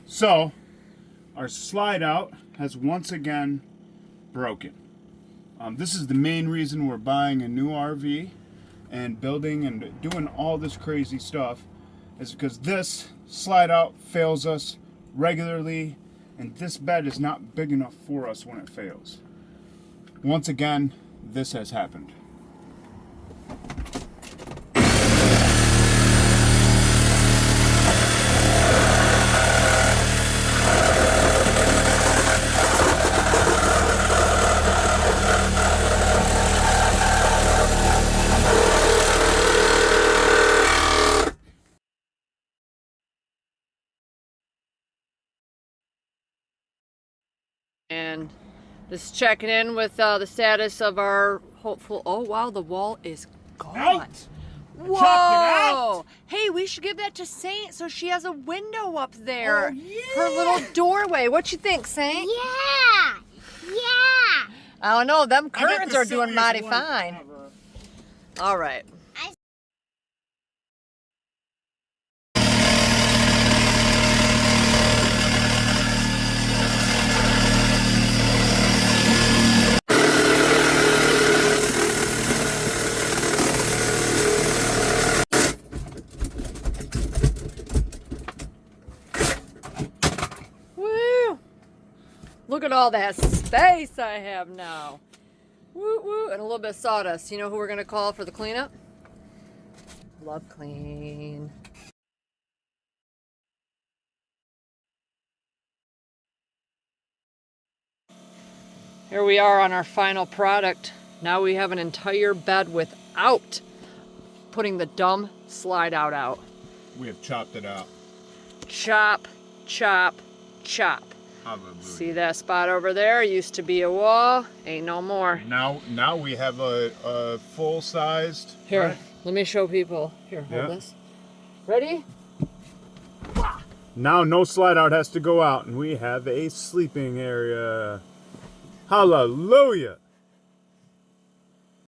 So, our slide out has once again broken. This is the main reason we're buying a new RV and building and doing all this crazy stuff, is because this slide out fails us regularly, and this bed is not big enough for us when it fails. Once again, this has happened. And just checking in with the status of our hopeful. Oh wow, the wall is gone. Out! Whoa! Chopped it out! Hey, we should give that to Saint so she has a window up there. Oh, yeah! Her little doorway. What you think, Saint? Yeah! Yeah! I don't know. Them I got curtains the are doing mighty silliest one fine. ever. All right. Woo! Look at all that space I have now. Woo woo! And a little bit of sawdust. You know who we're gonna call for the cleanup? Love Clean. Here we are on our final product. Now we have an entire bed without putting the dumb slide out. We have chopped it out. Chop, chop, chop. Hallelujah. See that spot over there? Used to be a wall. Ain't no more. Now we have a full-sized. Here, right? let me show people. Here, hold Yeah. this. Ready? Now no slide out has to go out, and we have a sleeping area. Hallelujah!